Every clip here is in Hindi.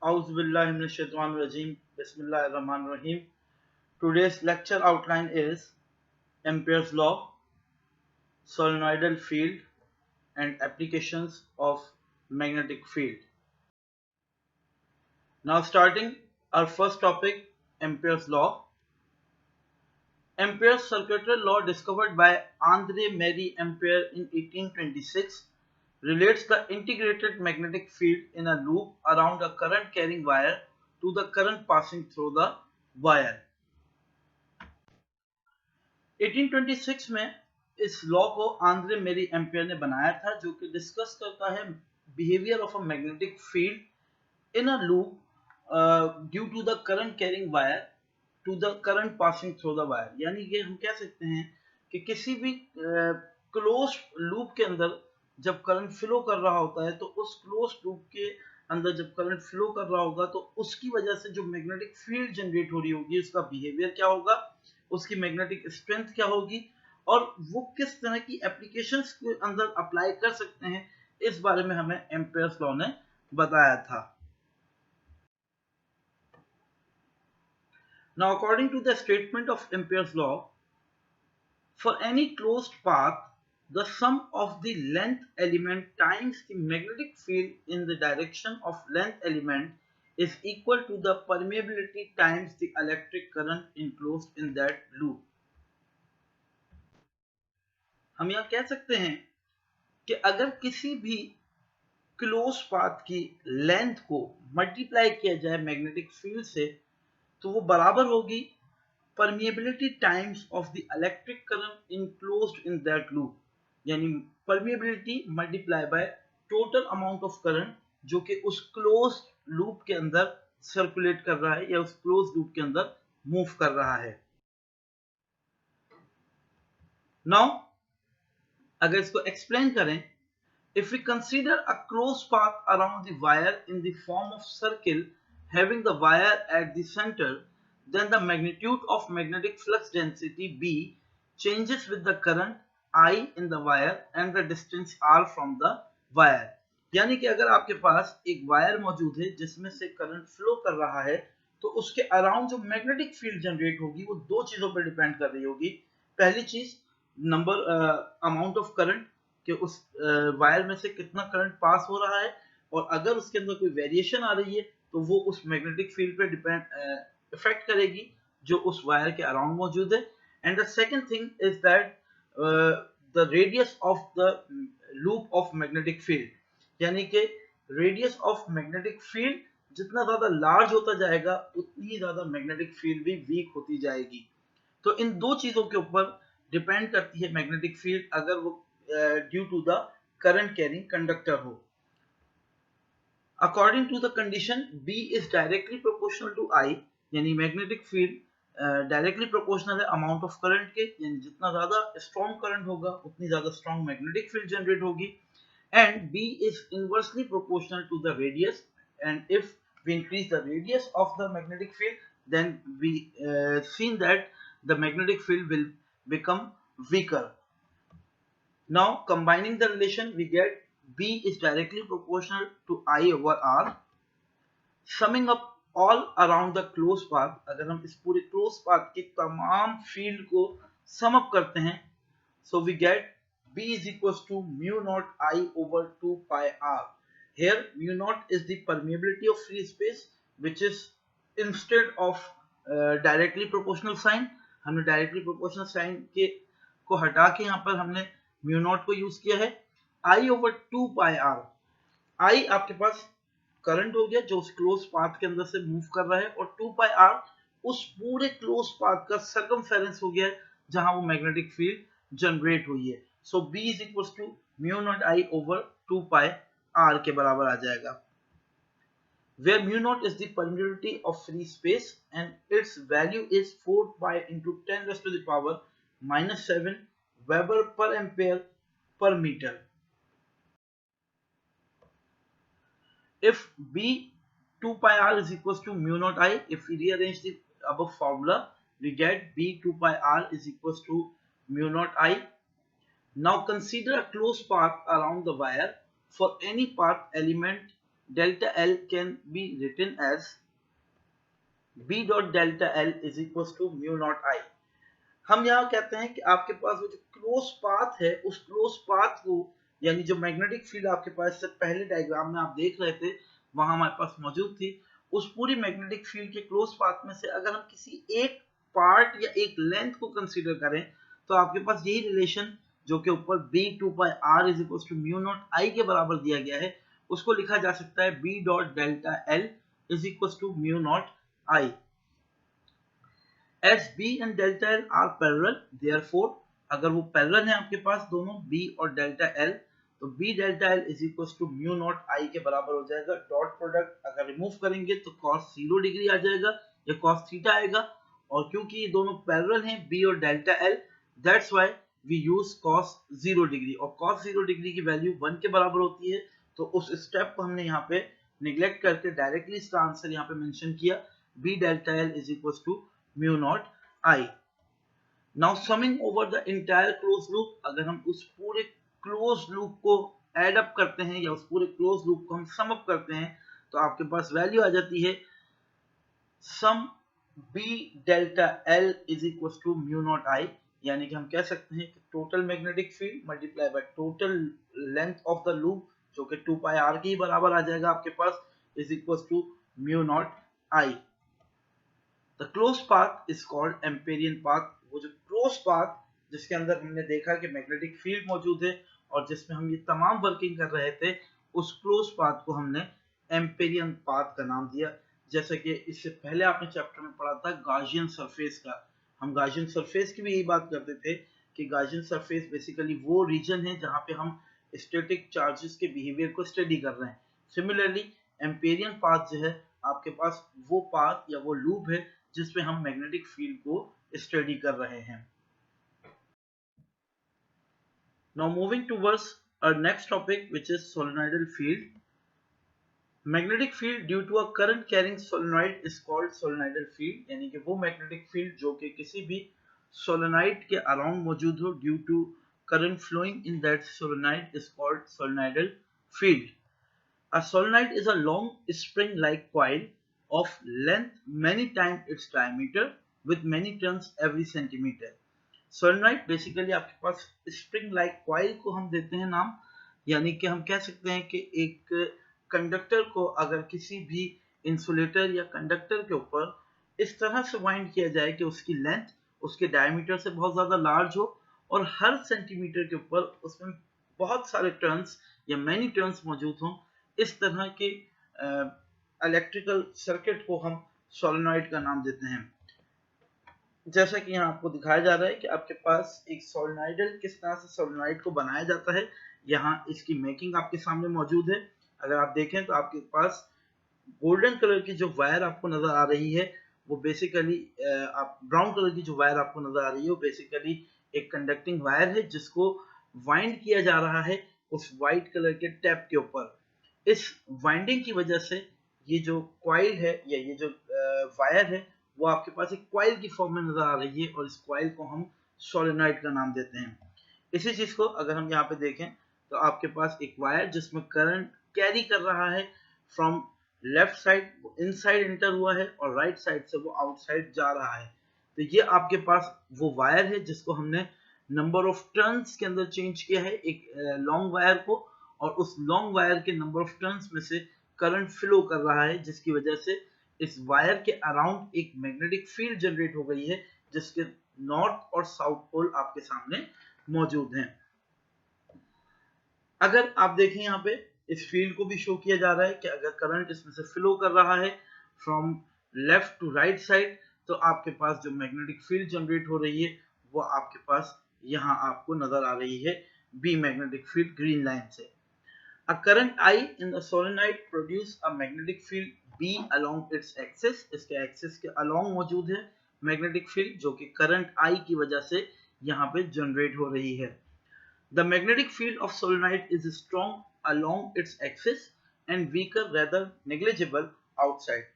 Auzubillahiminash-shaytanir-rajim. Bismillahir-Rahmanir-Rahim. Today's lecture outline is Ampere's law, solenoidal field, and applications of magnetic field. Now, starting our first topic, Ampere's law. Ampere's circuitry law, discovered by André-Marie Ampere in 1826, relates the integrated magnetic field in a loop around a current-carrying wire to the current passing through the wire. 1826 में इस लॉ को आंद्रे मेरी एम्पियर ने बनाया था, जो कि डिस्कस करता है behaviour of a magnetic field in a loop due to the current carrying wire to the current passing through the wire. यानी कि हम कह सकते हैं कि किसी भी क्लोज लूप के अंदर जब करंट फ्लो कर रहा होता है, तो उस क्लोज लूप के अंदर जब करंट फ्लो कर रहा होगा, तो उसकी वजह से जो मैग्नेटिक फील्ड जनरेट हो रही होगी, उसका बिहेवियर क्या होगा, उसकी मैग्नेटिक स्ट्रेंथ क्या होगी, और वो किस तरह की एप्लीकेशंस के अंदर अप्लाई कर सकते हैं, इस बारे में हमें एम्पेयर्स लॉ ने बताया था। Now, according to the statement of Ampere's law, for any closed path, the sum of the length element times the magnetic field in the direction of length element is equal to the permeability times the electric current enclosed in that loop. हम यहाँ कह सकते हैं कि अगर किसी भी क्लोज पाथ की लेंथ को मल्टीप्लाई किया जाए मैग्नेटिक फील्ड से, तो वो बराबर होगी permeability times of the electric current enclosed in that loop. यानी permeability multiply by total amount of current जो कि उस क्लोज लूप के अंदर सर्कुलेट कर रहा है या उस क्लोज लूप के अंदर मूव कर रहा है। नाउ अगर इसको एक्सप्लेन करें, if we consider a closed path around the wire in the form of circle having the wire at the center, then the magnitude of magnetic flux density B changes with the current I in the wire and the distance R from the wire. यानी कि अगर आपके पास एक वायर मौजूद है जिसमें से करंट फ्लो कर रहा है, तो उसके अराउंड जो मैग्नेटिक फील्ड जनरेट होगी वो दो चीजों पर डिपेंड कर रही होगी। पहली चीज नंबर अमाउंट ऑफ करंट, कि उस वायर में से कितना करंट पास हो रहा है, और अगर उसके अंदर कोई वेरिएशन आ रही है तो वो उस मैग्नेटिक फील्ड पे डिपेंड इफेक्ट करेगी जो उस वायर के अराउंड मौजूद है। And the second thing is that the radius of the loop of magnetic field, यानी कि रेडियस ऑफ मैग्नेटिक फील्ड जितना ज्यादा लार्ज होता जाएगा उतनी ज्यादा मैग्नेटिक फील्ड भी वीक होती जाएगी। तो इन दो चीजों के ऊपर डिपेंड करती है मैग्नेटिक फील्ड, अगर वो due to the current carrying conductor हो। According to the condition, B is directly proportional to I, यानी मैग्नेटिक फील्ड डायरेक्टली प्रोपोर्शनल है अमाउंट ऑफ करंट के, यानी जितना ज्यादा स्ट्रॉन्ग करंट होगा उतनी ज्यादा स्ट्रॉन्ग मैग्नेटिक फील्ड जनरेट होगी। And B is inversely proportional to the radius, and if we increase the radius of the magnetic field, then we seen that the magnetic field will become weaker. Now, combining the relation, we get B is directly proportional to I over R. Summing up all around the closed path, अगर हम इस पूरे closed path की तमाम field को sum up करते हैं, so we get B is equals to mu naught I over 2 pi R. Here, mu naught is the permeability of free space, which is instead of directly proportional sign, हमने directly proportional sign के को हटा के यहाँ पर हमने म्यू नॉट को यूज किया है। I over 2 pi r, I आपके पास करंट हो गया जो उस क्लोज पाथ के अंदर से मूव कर रहा है, और 2 पाई आर उस पूरे क्लोज पाथ का सर्कमफेरेंस हो गया है जहां वो मैग्नेटिक फील्ड जनरेट हुई है। So B is equal to mu naught I over 2 pi r के बराबर आ जाएगा, where mu naught is the permeability of free space and its value is 4 pi into 10 raised to the power minus 7 Weber per ampere per meter. If B 2 pi R is equals to mu naught I, if we rearrange the above formula, we get B 2 pi R is equals to mu naught I. Now consider a closed path around the wire for any path element delta L can be written as B dot delta L is equals to mu naught I. हम यहाँ कहते हैं कि आपके पास वो जो क्लोज पाथ है, उस क्लोज पाथ को, यानी जो मैग्नेटिक फील्ड आपके पास से पहले डायग्राम में आप देख रहे थे वहां हमारे पास मौजूद थी, उस पूरी मैग्नेटिक फील्ड के क्लोज पाथ में से अगर हम किसी एक पार्ट या एक लेंथ को कंसीडर करें तो आपके पास यही रिलेशन जो कि ऊपर b 2 pi r is equal to mu naught I के बराबर दिया गया है, उसको लिखा जा सकता है b dot delta l is equal to mu naught I. As B and delta L are parallel, therefore अगर वो पैरेलल है आपके पास दोनों B और डेल्टा L, तो B delta L is equal to mu naught I के बराबर हो जाएगा. डॉट प्रोडक्ट अगर रिमूव करेंगे तो cos 0 डिग्री आ जाएगा या cos थीटा आएगा, और क्योंकि ये दोनों पैरेलल हैं B और delta L, that's why we use cos 0 degree, और cos 0 डिग्री की वैल्यू 1 के बराबर होती है. तो उस स्टेप को हमने यहाँ पे निगलेक्ट करके डायरेक्टली इसका आंसर यहाँ पे मेंशन किया, B delta L is equal to mu naught I. Now summing over the entire closed loop, अगर हम उस पूरे closed loop को add up करते हैं या उस पूरे closed loop को हम sum up करते हैं तो आपके पास वैल्यू आ जाती है sum B delta L is equals to mu naught I, यानी कि हम कह सकते हैं कि total magnetic field multiply by total length of the loop जो कि 2 pi r के ही बराबर आ जाएगा आपके पास, is equals to mu naught I. The closed path is called Amperian path. वो जो क्लोज पाथ जिसके अंदर हमने देखा कि मैग्नेटिक फील्ड मौजूद है और जिसमें हम ये तमाम वर्किंग कर रहे थे, उस क्लोज पाथ को हमने एम्पेरियन पाथ का नाम दिया. जैसे कि इससे पहले आपने चैप्टर में पढ़ा था गॉसियन सरफेस का, हम गॉसियन सरफेस की भी यही बात करते थे कि गॉसियन सरफेस बेसिकली वो रीजन है जहाँ पे हम स्टैटिक चार्जेस के बिहेवियर को स्टडी कर रहे हैं. सिमिलरली एम्पेरियन पाथ जो है आपके पास वो पाथ या वो लूप है जिसमें हम मैग्नेटिक फील्ड को स्टडी कर रहे हैं. Now moving towards our next topic which is solenoidal field. Magnetic field due to a current carrying solenoid is called solenoidal field, यानी कि वो मैग्नेटिक फील्ड जो कि किसी भी सोलेनॉइड के अराउंड मौजूद हो due to current flowing in that solenoid is called solenoidal field. A solenoid is a long spring-like coil of length many times its diameter with many turns every centimeter. Solenoid basically आपके पास स्प्रिंग लाइक कॉइल को हम देते हैं नाम, यानी कि हम कह सकते हैं कि एक कंडक्टर को अगर किसी भी इंसुलेटर या कंडक्टर के ऊपर इस तरह से वाइंड किया जाए कि उसकी लेंथ उसके डायमीटर से बहुत ज्यादा लार्ज हो और हर सेंटीमीटर के ऊपर उसमें बहुत सारे टर्न्स या मैनी टर्न्स मौजूद हों, इस तरह के इलेक्ट्रिकल सर्किट को हम सोलेनॉइड का नाम देते हैं. जैसा कि यहाँ आपको दिखाया जा रहा है कि आपके पास एक सोलेनॉइडल किस तरह से सोलेनॉइड को बनाया जाता है, यहाँ इसकी मेकिंग आपके सामने मौजूद है. अगर आप देखें तो आपके पास गोल्डन कलर की जो वायर आपको नजर आ रही है वो बेसिकली आप ब्राउन कलर की जो वायर आपको नजर आ रही है वो बेसिकली एक कंडक्टिंग वायर है जिसको वाइंड किया जा रहा है उस वाइट कलर के टैप के ऊपर. इस वाइंडिंग की वजह से ये जो कॉइल है या ये जो वायर है वो आपके पास एक कॉइल की फॉर्म में नजर आ रही है और इस कॉइल को हम सोलेनॉइड का नाम देते हैं. इसी चीज को अगर हम यहाँ पे देखें तो आपके पास एक वायर जिसमें करंट कैरी कर रहा है from left side inside enter हुआ है और राइट साइड से वो आउटसाइड जा रहा है. तो ये आपके पास वो वायर है जिसको हमने नंबर ऑफ टर्न्स के अंदर चेंज किया है एक लॉन्ग वायर को, और उस लॉन्ग वायर के नंबर ऑफ टर्न्स में से करंट फ्लो कर रहा है जिसकी वजह से इस वायर के अराउंड एक मैग्नेटिक फील्ड जनरेट हो गई है जिसके नॉर्थ और साउथ पोल आपके सामने मौजूद हैं. अगर आप देखें यहाँ पे इस फील्ड को भी शो किया जा रहा है कि अगर करंट इसमें से फ्लो कर रहा है from left to right side तो आपके पास जो मैग्नेटिक फील्ड जनरेट हो रही है वो आपके पास यहाँ आपको नजर आ रही है B magnetic field green line से. A current I in the solenoid produce a magnetic field B along its axis. इसके एक्सिस के along मौजूद है मैग्नेटिक फील्ड जो कि करंट I की वजह से यहाँ पे जनरेट हो रही है. The magnetic field of solenoid is strong along its axis and weaker rather negligible outside.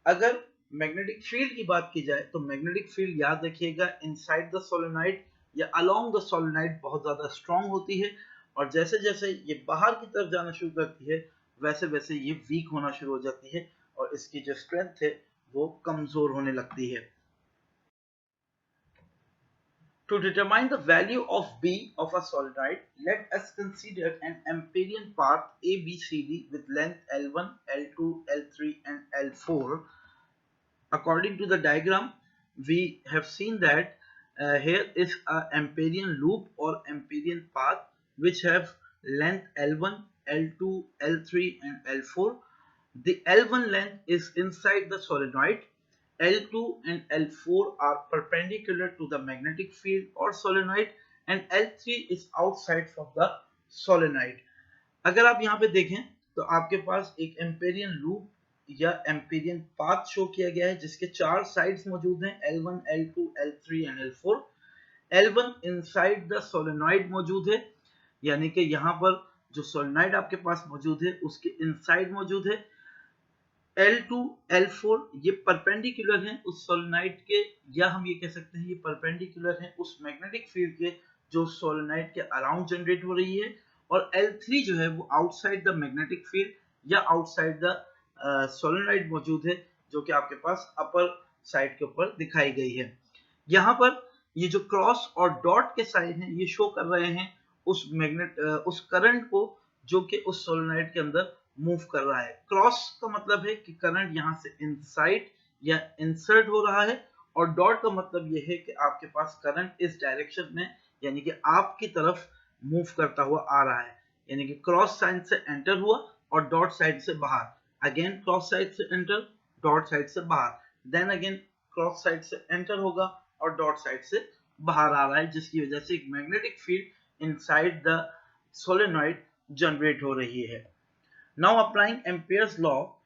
अगर मैग्नेटिक फील्ड की बात की जाए तो मैग्नेटिक फील्ड याद रखिएगा इनसाइड द सोलेनॉइड या अलोंग द सोलेनॉइड बहुत ज्यादा स्ट्रांग होती है और जैसे जैसे ये बाहर की तरफ जाना शुरू करती है वैसे वैसे ये वीक होना शुरू हो जाती है और इसकी जो स्ट्रेंथ है वो कमजोर होने लगती है। To determine the value of B of a solenoid, let us consider an Amperian path ABCD with length L1, L2, L3 and L4. According to the diagram, we have seen that here is a Amperian loop or Amperian path which have length L1, L2, L3 and L4. The L1 length is inside the solenoid. L2 and L4 are perpendicular to the magnetic field or solenoid and L3 is outside from the solenoid. अगर आप यहाँ पे देखें तो आपके पास एक एम्पेरियन लूप या एम्पेरियन पाथ शो किया गया है जिसके 4 साइड्स मौजूद हैं L1, L2, L3 and L4. L1 inside the solenoid मौजूद है, यानी कि यहाँ पर जो सोलेनॉइड आपके पास मौजूद है उसके इनसाइड मौजूद है. L2, L4 ये परपेंडिकुलर हैं उस सोलेनॉइड के, या हम ये कह सकते हैं ये परपेंडिकुलर हैं उस मैग्नेटिक फील्ड के जो सोलेनॉइड के अराउंड जनरेट हो रही है. और L3 जो है वो आउटसाइड द मैग्नेटिक फील्ड या आउटसाइड द सोलेनॉइड मौजूद है, जो कि आपके पास अपर साइड के ऊपर दिखाई गई है. यहाँ पर ये जो क्रॉस और डॉट के साइन हैं ये शो कर रहे हैं उस करंट को जो कि उस सोलेनॉइड के अंदर मूव कर रहा है. क्रॉस का मतलब है कि करंट यहाँ से इनसाइड या इंसर्ट हो रहा है, और डॉट का मतलब ये है कि आपके पास करंट इस डायरेक्शन में यानी कि आपकी तरफ मूव करता हुआ आ रहा है. यानी कि क्रॉस साइड से एंटर हुआ और डॉट साइड से बाहर, अगेन क्रॉस साइड से एंटर, डॉट साइड से बाहर, देन अगेन क्रॉस साइड से एंटर होगा और डॉट साइड से बाहर आ रहा है, जिसकी वजह से एक magnetic field inside the solenoid generate हो रही है. Now applying Ampere's law,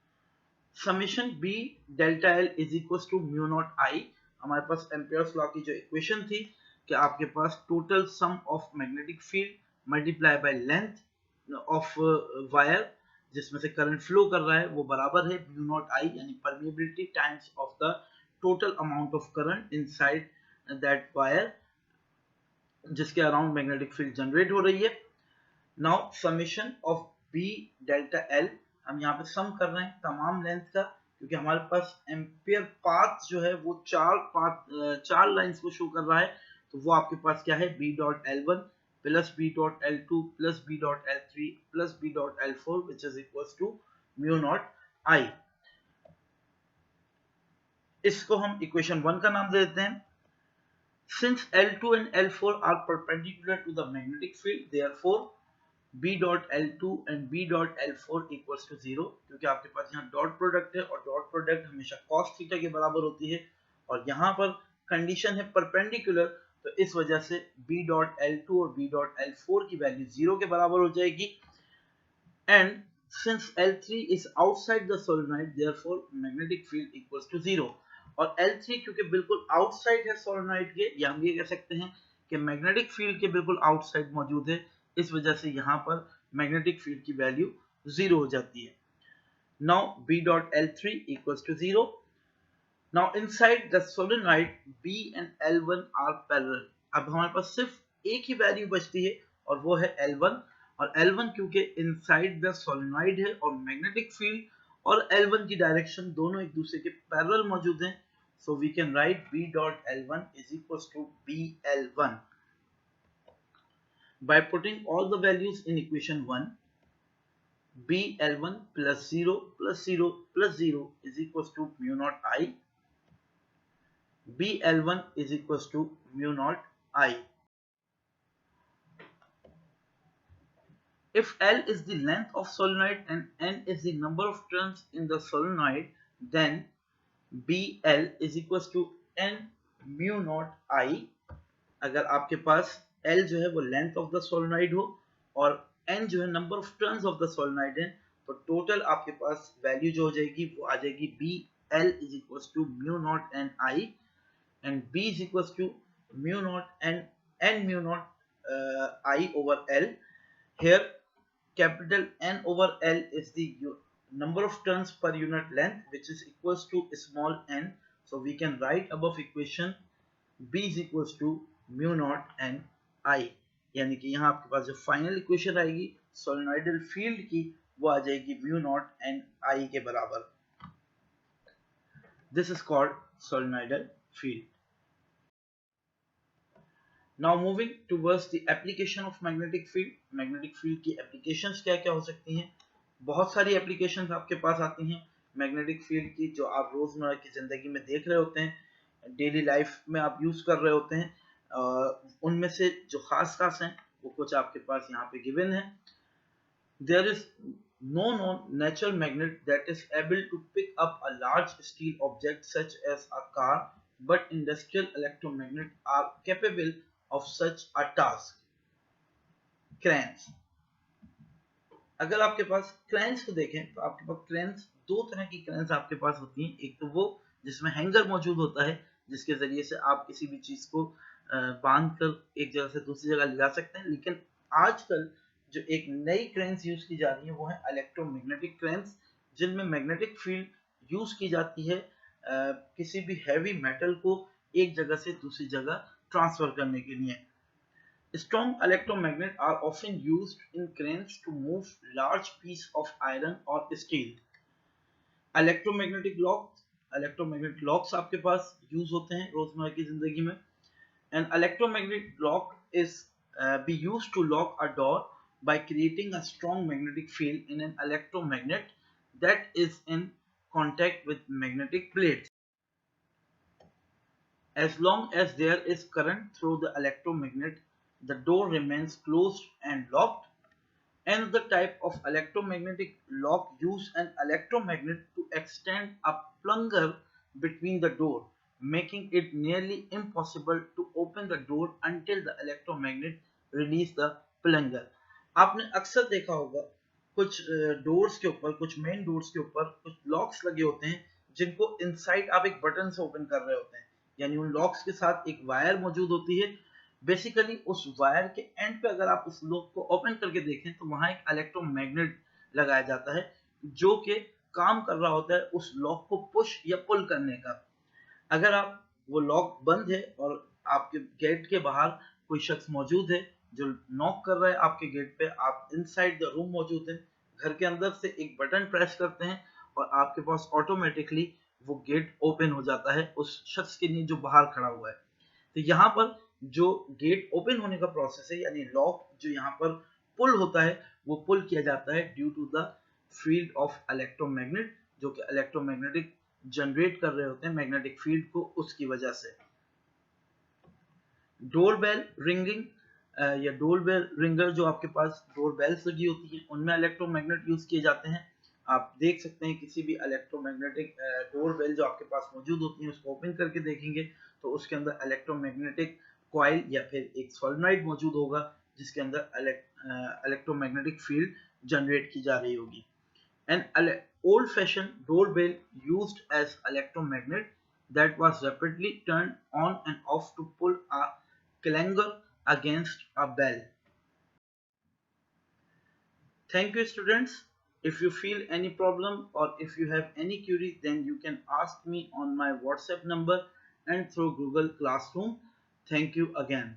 summation B delta L is equals to mu naught I. हमारे पास Ampere's law की जो इक्वेशन थी कि आपके पास total sum of magnetic field multiply by length of wire जिसमें से करंट फ्लो कर रहा है वो बराबर है mu naught I, यानी permeability times of the total amount of current inside that wire जिसके अराउंड मैग्नेटिक फील्ड जनरेट हो रही है. Now summation of B delta L, हम यहाँ पे सम कर रहे हैं तमाम लेंथ का, क्योंकि हमारे पास एम्पियर पाथ जो है वो चार लाइंस को शो कर रहा है. तो वो आपके पास क्या है, B dot L1 plus B dot L2 plus B dot L3 plus B dot L4 which is equal to mu naught I. इसको हम इक्वेशन 1 का नाम दे देते हैं. Since L2 and L4 are perpendicular to the magnetic field, therefore B dot L2 and B dot L4 equals to 0, क्योंकि आपके पास यहाँ डॉट प्रोडक्ट है और डॉट प्रोडक्ट हमेशा cos थीटा के बराबर होती है, और यहाँ पर कंडीशन है परपेंडिकुलर, तो इस वजह से B dot L2 और B dot L4 की वैल्यू 0 के बराबर हो जाएगी. And since L3 is outside the solenoid, therefore magnetic field equals to 0. और L3 क्योंकि बिल्कुल आउटसाइड है सोलेनॉइड के, या हम ये कह सकते हैं कि मैग्नेटिक फील्ड के बिल्कुल आउटसाइड मौजूद है, इस वजह से यहाँ पर मैग्नेटिक फील्ड की वैल्यू 0 हो जाती है. Now B dot L3 equals to 0. Now inside the solenoid B and L1 are parallel. अब हमारे पास सिर्फ एक ही वैल्यू बचती है और वो है L1, और L1 क्योंकि इनसाइड द सोलेनॉइड है और मैग्नेटिक फील्ड और L1 की डायरेक्शन दोनों एक दूसरे के पैरेलल मौजूद हैं, so we can write B dot L1 is equals to BL1. By putting all the values in equation 1, BL1 plus 0 plus 0 plus 0 is equals to mu naught I. BL1 is equals to mu naught I. If L is the length of solenoid and N is the number of turns in the solenoid, then BL is equals to N mu naught I. अगर आपके पास L जो है वो लेंथ ऑफ द सोलेनॉइड हो और N जो है number of turns of the solenoid है, तो टोटल आपके पास वैल्यू जो हो जाएगी वो आ जाएगी BL is equals to mu naught N I, and B is equals to mu naught N mu naught I over L. Here capital N over L is the number of turns per unit length, which is equals to small n, so we can write above equation B is equals to mu naught N I. यानी कि यहाँ आपके पास जो फाइनल इक्वेशन आएगी सोलेनॉइडल फील्ड की, वो आ जाएगी म्यू नॉट एन आई के बराबर। This is called solenoidal field. Now moving towards the application of magnetic field. Magnetic field की एप्लीकेशंस क्या क्या हो सकती हैं? बहुत सारी एप्लीकेशंस आपके पास आती हैं मैग्नेटिक फील्ड की, जो आप रोजमर्रा की जिंदगी में देख रहे होते हैं, डेली लाइफ में आप यूज कर रहे होते हैं। उनमें से जो खास खास हैं वो कुछ आपके पास यहाँ पे गिवन है। There is no known natural magnet that is able to pick up a large steel object such as a car, but industrial electromagnets are capable of such a task. Cranes. अगर आपके पास क्रेन्स को देखें तो आपके पास क्रेन्स, दो तरह की क्रेन्स आपके पास होती हैं। एक तो वो जिसमें हैंगर मौजूद होता है, जिसके जरिए से आप किसी भी चीज को बांध कर एक जगह से दूसरी जगह ले जा सकते हैं। लेकिन आजकल जो एक नई क्रेन्स यूज की जा रही है वो है इलेक्ट्रोमैग्नेटिक क्रेन्स, जिनमें मैग्नेटिक फील्ड यूज की जाती है किसी भी हैवी मेटल को एक जगह से दूसरी जगह ट्रांसफर करने के लिए। Strong electromagnets are often used in cranes to move large pieces of iron or steel. Electromagnetic locks आपके पास यूज होते हैं रोजमर्रा की जिंदगी में। An electromagnetic lock is be used to lock a door by creating a strong magnetic field in an electromagnet that is in contact with magnetic plates. As long as there is current through the electromagnet, the door remains closed and locked. Another type of electromagnetic lock uses an electromagnet to extend a plunger between the door, making it nearly impossible to open the door until the electromagnet release the plunger. आपने अक्सर देखा होगा कुछ डोर्स के ऊपर, कुछ मेन डोर्स के ऊपर कुछ लॉक्स लगे होते हैं जिनको इनसाइड आप एक बटन से ओपन कर रहे होते हैं, यानी उन लॉक्स के साथ एक वायर मौजूद होती है। बेसिकली उस वायर के एंड पे अगर आप उस लॉक को ओपन करके देखें तो वहां एक इलेक्ट्रोमैग्नेट लगाया जाता है जो कि काम कर रहा होता है उस लॉक को पुश या पुल करने का। अगर आप वो लॉक बंद है और आपके गेट के बाहर कोई शख्स मौजूद है जो नॉक कर रहा है आपके गेट पे, आप इनसाइड द रूम मौजूद है, घर के अंदर से एक बटन प्रेस करते हैं और आपके पास ऑटोमेटिकली वो गेट ओपन हो जाता है उस शख्स के लिए जो बाहर खड़ा हुआ है। तो यहाँ पर जो गेट ओपन होने का प्रोसेस है, यानी लॉक जो यहाँ पर पुल होता है, वो पुल किया जाता है due to the field of electromagnet, जो कि इलेक्ट्रोमैग्नेटिक जनरेट कर रहे होते हैं मैग्नेटिक फील्ड को, उसकी वजह से। डोर बेल रिंगिंग या डोर बेल रिंगर, जो आपके पास डोर बेल्स लगी होती है उनमें इलेक्ट्रोमैग्नेट यूज किए जाते हैं। आप देख सकते हैं किसी भी इलेक्ट्रोमैग्नेटिक डोर बेल जो आपके पास मौजूद होती है उसको ओपन करके देखेंगे तो उसके अंदर इलेक्ट्रोमैग्नेटिक कॉइल या फिर एक सोलेनॉइड मौजूद होगा जिसके अंदर इलेक्ट्रोमैग्नेटिक फील्ड जनरेट की जा रही होगी। An old-fashioned doorbell used as electromagnet that was rapidly turned on and off to pull a clanger against a bell. Thank you, students. If you feel any problem or if you have any query, then you can ask me on my WhatsApp number and through Google Classroom. Thank you again.